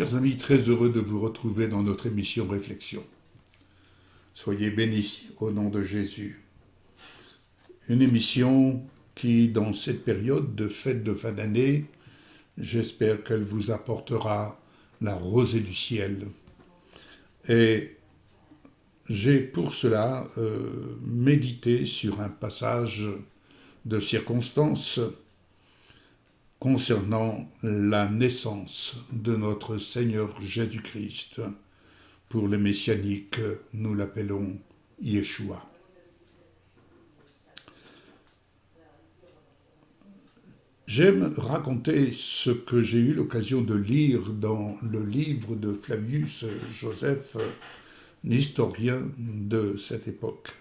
Chers amis, très heureux de vous retrouver dans notre émission Réflexion. Soyez bénis au nom de Jésus. Une émission qui, dans cette période de fête de fin d'année, j'espère qu'elle vous apportera la rosée du ciel. Et j'ai pour cela médité sur un passage de circonstances concernant la naissance de notre Seigneur Jésus-Christ. Pour les messianiques, nous l'appelons Yeshua. J'aime raconter ce que j'ai eu l'occasion de lire dans le livre de Flavius Joseph, l'historien de cette époque.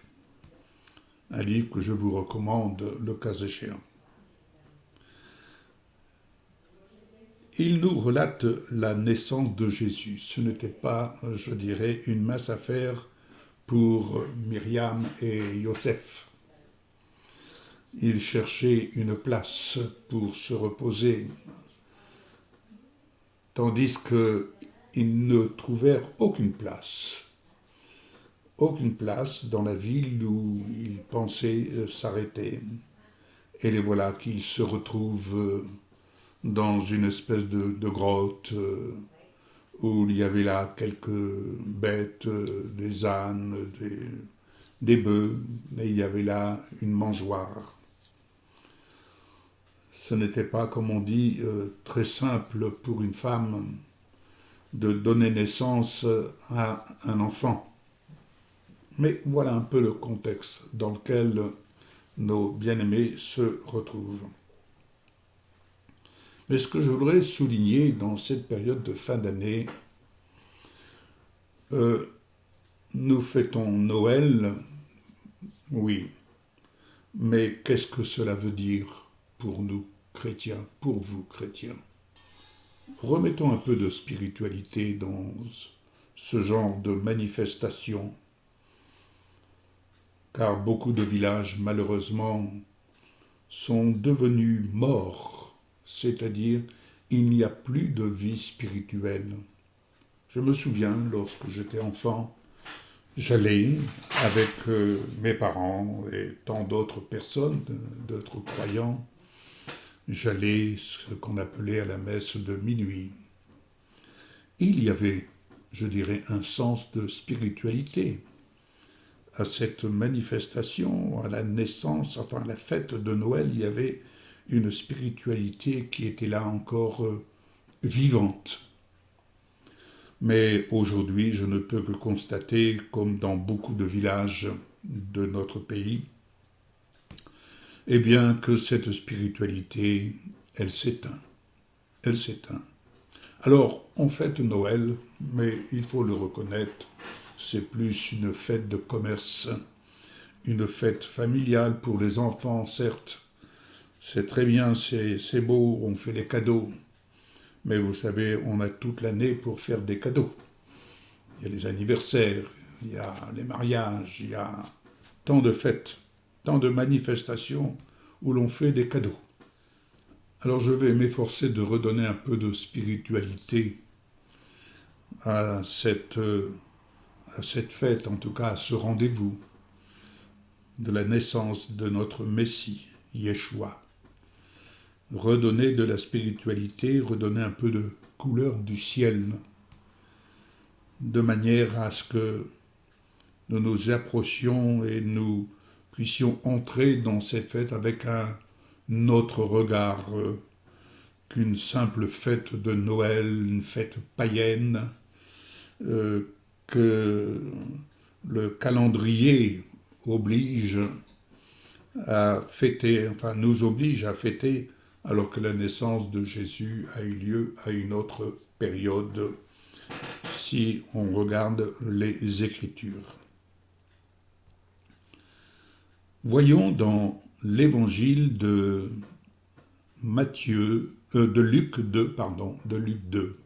Un livre que je vous recommande le cas échéant. Il nous relate la naissance de Jésus. Ce n'était pas, je dirais, une mince affaire pour Myriam et Joseph. Ils cherchaient une place pour se reposer, tandis qu'ils ne trouvèrent aucune place dans la ville où ils pensaient s'arrêter. Et les voilà qu'ils se retrouvent dans une espèce de grotte où il y avait là quelques bêtes, des ânes, des bœufs, et il y avait là une mangeoire. Ce n'était pas, comme on dit, très simple pour une femme de donner naissance à un enfant. Mais voilà un peu le contexte dans lequel nos bien-aimés se retrouvent. Mais ce que je voudrais souligner dans cette période de fin d'année, nous fêtons Noël, oui, mais qu'est-ce que cela veut dire pour nous, chrétiens, pour vous, chrétiens? Remettons un peu de spiritualité dans ce genre de manifestation, car beaucoup de villages, malheureusement, sont devenus morts. C'est-à-dire, il n'y a plus de vie spirituelle. Je me souviens, lorsque j'étais enfant, j'allais avec mes parents et tant d'autres personnes, d'autres croyants, j'allais ce qu'on appelait à la messe de minuit. Il y avait, je dirais, un sens de spiritualité à cette manifestation, à la naissance, enfin à la fête de Noël, il y avait une spiritualité qui était là encore vivante. Mais aujourd'hui, je ne peux que constater, comme dans beaucoup de villages de notre pays, eh bien que cette spiritualité, elle s'éteint. Elle s'éteint. Alors, on fête Noël, mais il faut le reconnaître, c'est plus une fête de commerce, une fête familiale pour les enfants, certes. C'est très bien, c'est beau, on fait des cadeaux. Mais vous savez, on a toute l'année pour faire des cadeaux. Il y a les anniversaires, il y a les mariages, il y a tant de fêtes, tant de manifestations où l'on fait des cadeaux. Alors je vais m'efforcer de redonner un peu de spiritualité à cette fête, en tout cas à ce rendez-vous de la naissance de notre Messie, Yeshua. Redonner de la spiritualité, redonner un peu de couleur du ciel, de manière à ce que nous nous approchions et nous puissions entrer dans cette fête avec un autre regard qu'une simple fête de Noël, une fête païenne, que le calendrier oblige à fêter, enfin nous oblige à fêter, alors que la naissance de Jésus a eu lieu à une autre période, si on regarde les Écritures. Voyons dans l'évangile de Luc 2,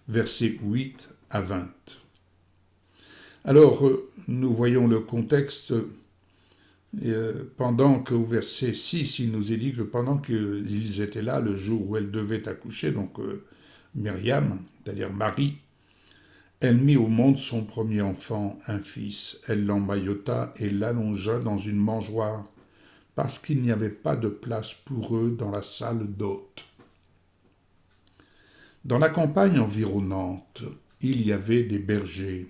versets 8 à 20. Alors, nous voyons le contexte. Pendant qu'au verset 6, il nous est dit que pendant qu'ils étaient là, le jour où elle devait accoucher, donc Myriam, c'est-à-dire Marie, elle mit au monde son premier enfant, un fils. Elle l'emmaillota et l'allongea dans une mangeoire, parce qu'il n'y avait pas de place pour eux dans la salle d'hôtes. Dans la campagne environnante, il y avait des bergers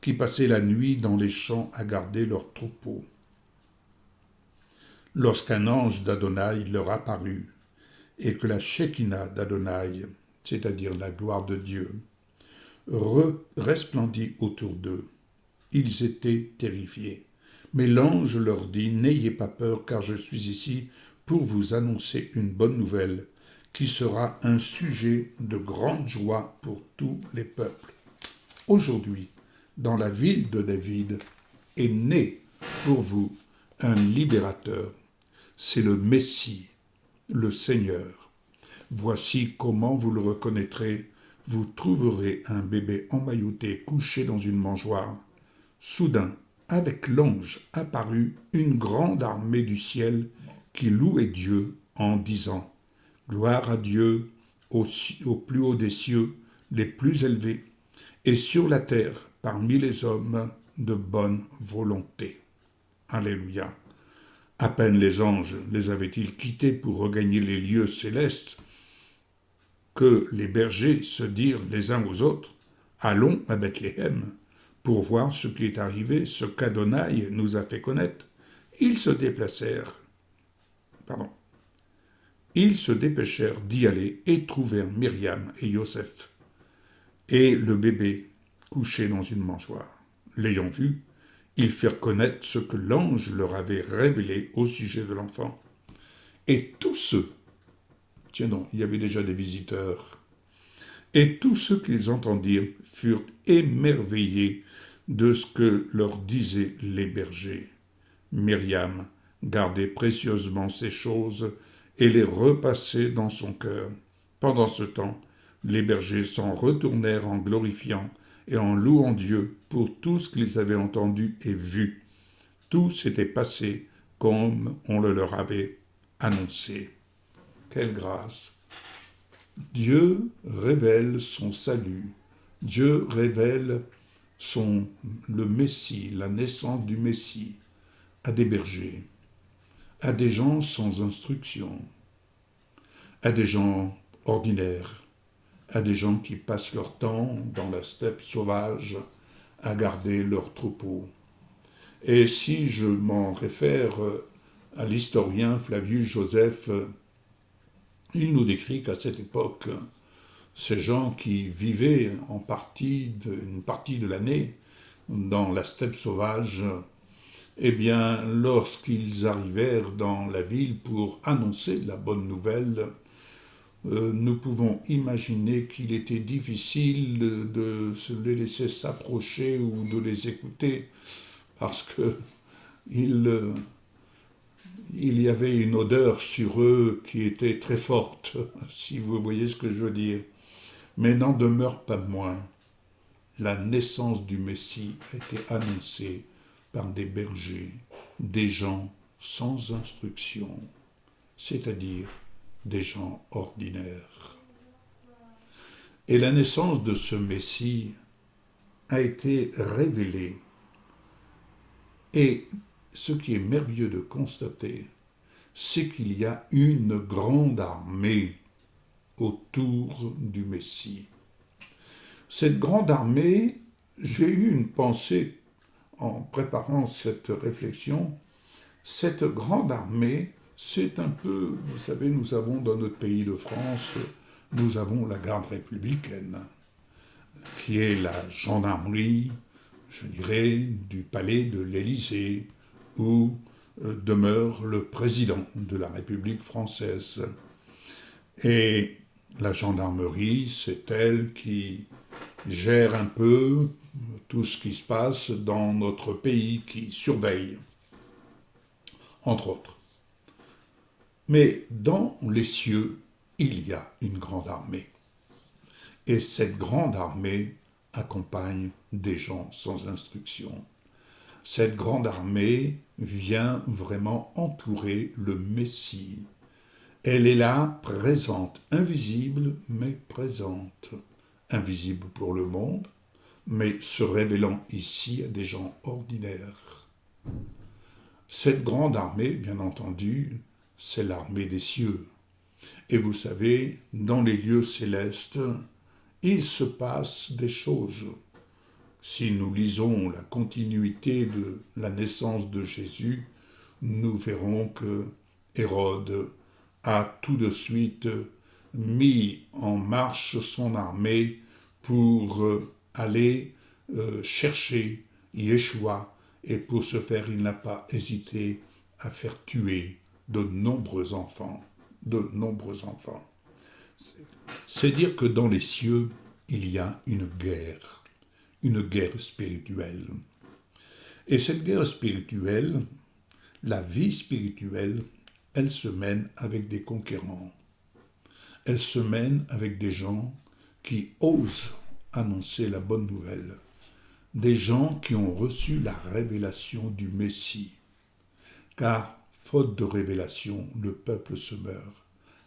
qui passaient la nuit dans les champs à garder leurs troupeaux. Lorsqu'un ange d'Adonai leur apparut, et que la Shekinah d'Adonai, c'est-à-dire la gloire de Dieu, resplendit autour d'eux, ils étaient terrifiés. Mais l'ange leur dit, « N'ayez pas peur, car je suis ici pour vous annoncer une bonne nouvelle, qui sera un sujet de grande joie pour tous les peuples. Aujourd'hui, dans la ville de David, est né pour vous un libérateur. C'est le Messie, le Seigneur. Voici comment vous le reconnaîtrez. Vous trouverez un bébé emmailloté couché dans une mangeoire. Soudain, avec l'ange apparut une grande armée du ciel qui louait Dieu en disant « Gloire à Dieu au plus haut des cieux, les plus élevés, et sur la terre, parmi les hommes, de bonne volonté. » Alléluia. À peine les anges les avaient-ils quittés pour regagner les lieux célestes que les bergers se dirent les uns aux autres « Allons à Bethléem pour voir ce qui est arrivé, ce qu'Adonai nous a fait connaître. » Ils se dépêchèrent d'y aller et trouvèrent Myriam et Joseph et le bébé couché dans une mangeoire. L'ayant vu, ils firent connaître ce que l'ange leur avait révélé au sujet de l'enfant. Et tous ceux, tiens donc, il y avait déjà des visiteurs, et tous ceux qu'ils entendirent furent émerveillés de ce que leur disaient les bergers. Myriam gardait précieusement ces choses et les repassait dans son cœur. Pendant ce temps, les bergers s'en retournèrent en glorifiant et en louant Dieu pour tout ce qu'ils avaient entendu et vu. Tout s'était passé comme on le leur avait annoncé. Quelle grâce! Dieu révèle son salut. Dieu révèle le Messie, la naissance du Messie, à des bergers, à des gens sans instruction, à des gens ordinaires, à des gens qui passent leur temps dans la steppe sauvage à garder leurs troupeaux. Et si je m'en réfère à l'historien Flavius Joseph, il nous décrit qu'à cette époque, ces gens qui vivaient une partie de l'année dans la steppe sauvage, eh bien, lorsqu'ils arrivèrent dans la ville pour annoncer la bonne nouvelle, nous pouvons imaginer qu'il était difficile de se les laisser s'approcher ou de les écouter, parce que il y avait une odeur sur eux qui était très forte, si vous voyez ce que je veux dire. Mais n'en demeure pas moins, la naissance du Messie a été annoncée par des bergers, des gens sans instruction, c'est-à-dire des gens ordinaires. Et la naissance de ce Messie a été révélée. Et ce qui est merveilleux de constater, c'est qu'il y a une grande armée autour du Messie. Cette grande armée, j'ai eu une pensée en préparant cette réflexion. Cette grande armée, c'est un peu, vous savez, nous avons dans notre pays de France, nous avons la garde républicaine, qui est la gendarmerie, je dirais, du palais de l'Élysée, où demeure le président de la République française. Et la gendarmerie, c'est elle qui gère un peu tout ce qui se passe dans notre pays, qui surveille, entre autres. Mais dans les cieux, il y a une grande armée. Et cette grande armée accompagne des gens sans instruction. Cette grande armée vient vraiment entourer le Messie. Elle est là, présente, invisible, mais présente. Invisible pour le monde, mais se révélant ici à des gens ordinaires. Cette grande armée, bien entendu, c'est l'armée des cieux. Et vous savez, dans les lieux célestes, il se passe des choses. Si nous lisons la continuité de la naissance de Jésus, nous verrons que Hérode a tout de suite mis en marche son armée pour aller chercher Yeshua, et pour ce faire, il n'a pas hésité à faire tuer de nombreux enfants. C'est dire que dans les cieux, il y a une guerre spirituelle. Et cette guerre spirituelle, la vie spirituelle, elle se mène avec des conquérants. Elle se mène avec des gens qui osent annoncer la bonne nouvelle. Des gens qui ont reçu la révélation du Messie. Car, faute de révélation, le peuple se meurt.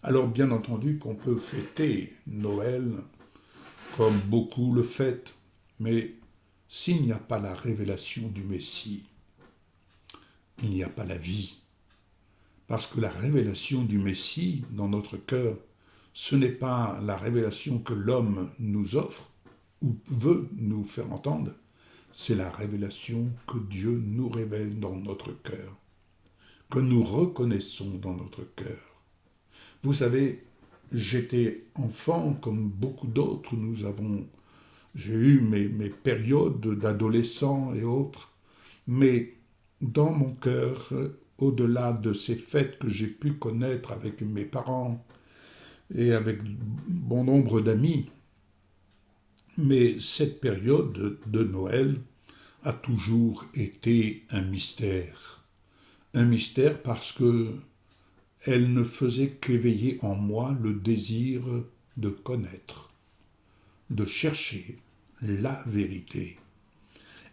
Alors bien entendu qu'on peut fêter Noël comme beaucoup le fêtent, mais s'il n'y a pas la révélation du Messie, il n'y a pas la vie. Parce que la révélation du Messie dans notre cœur, ce n'est pas la révélation que l'homme nous offre ou veut nous faire entendre, c'est la révélation que Dieu nous révèle dans notre cœur, que nous reconnaissons dans notre cœur. Vous savez, j'étais enfant comme beaucoup d'autres, j'ai eu mes périodes d'adolescent et autres, mais dans mon cœur, au-delà de ces fêtes que j'ai pu connaître avec mes parents et avec bon nombre d'amis, mais cette période de Noël a toujours été un mystère. Un mystère parce que elle ne faisait qu'éveiller en moi le désir de connaître, de chercher la vérité.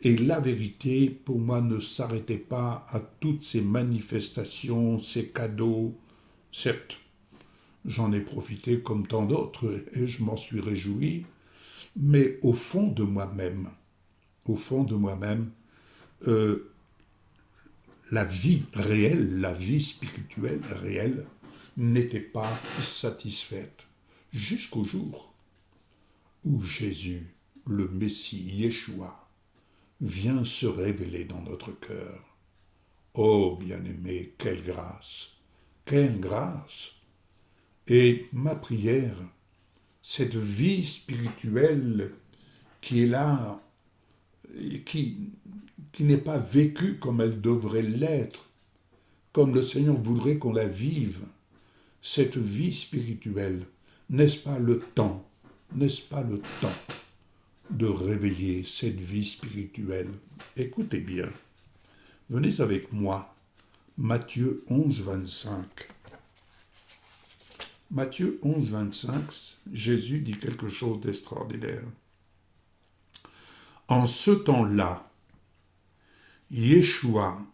Et la vérité, pour moi, ne s'arrêtait pas à toutes ces manifestations, ces cadeaux. Certes, j'en ai profité comme tant d'autres et je m'en suis réjoui, mais au fond de moi-même, la vie réelle, la vie spirituelle réelle n'était pas satisfaite jusqu'au jour où Jésus, le Messie, Yeshua, vient se révéler dans notre cœur. Oh bien-aimé, quelle grâce! Quelle grâce! Et ma prière, cette vie spirituelle qui est là, qui n'est pas vécue comme elle devrait l'être, comme le Seigneur voudrait qu'on la vive, cette vie spirituelle, n'est-ce pas le temps de réveiller cette vie spirituelle? Écoutez bien, venez avec moi, Matthieu 11, 25. Matthieu 11, 25, Jésus dit quelque chose d'extraordinaire. En ce temps-là, Yeshua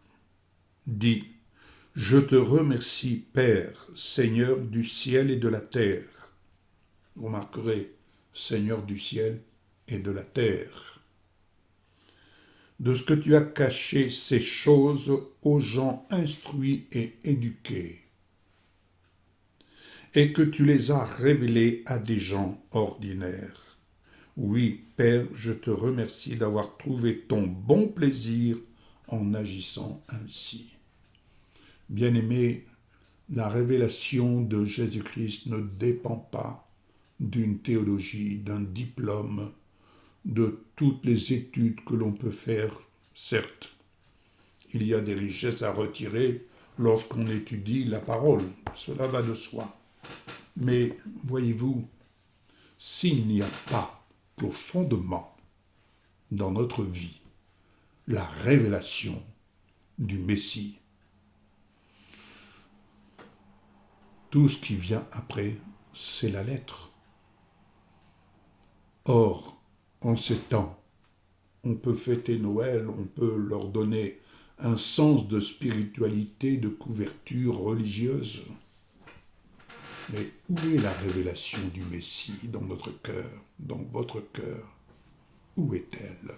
dit « Je te remercie, Père, Seigneur du ciel et de la terre. » Vous remarquerez, Seigneur du ciel et de la terre. « De ce que tu as caché ces choses aux gens instruits et éduqués, et que tu les as révélées à des gens ordinaires. Oui, Père, je te remercie d'avoir trouvé ton bon plaisir en agissant ainsi. » Bien-aimé, la révélation de Jésus-Christ ne dépend pas d'une théologie, d'un diplôme, de toutes les études que l'on peut faire. Certes, il y a des richesses à retirer lorsqu'on étudie la parole, cela va de soi. Mais voyez-vous, s'il n'y a pas au fondement dans notre vie la révélation du Messie, tout ce qui vient après, c'est la lettre. Or, en ces temps, on peut fêter Noël, on peut leur donner un sens de spiritualité, de couverture religieuse. Mais où est la révélation du Messie dans notre cœur, dans votre cœur? Où est-elle?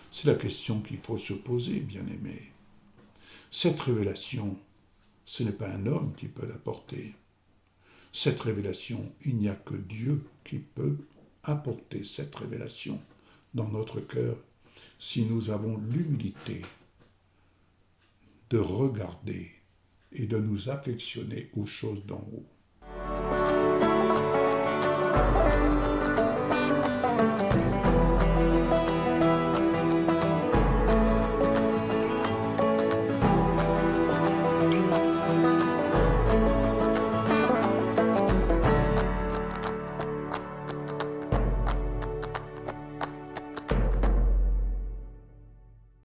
C'est la question qu'il faut se poser, bien-aimés. Cette révélation, ce n'est pas un homme qui peut l'apporter. Cette révélation, il n'y a que Dieu qui peut apporter cette révélation dans notre cœur si nous avons l'humilité de regarder et de nous affectionner aux choses d'en haut.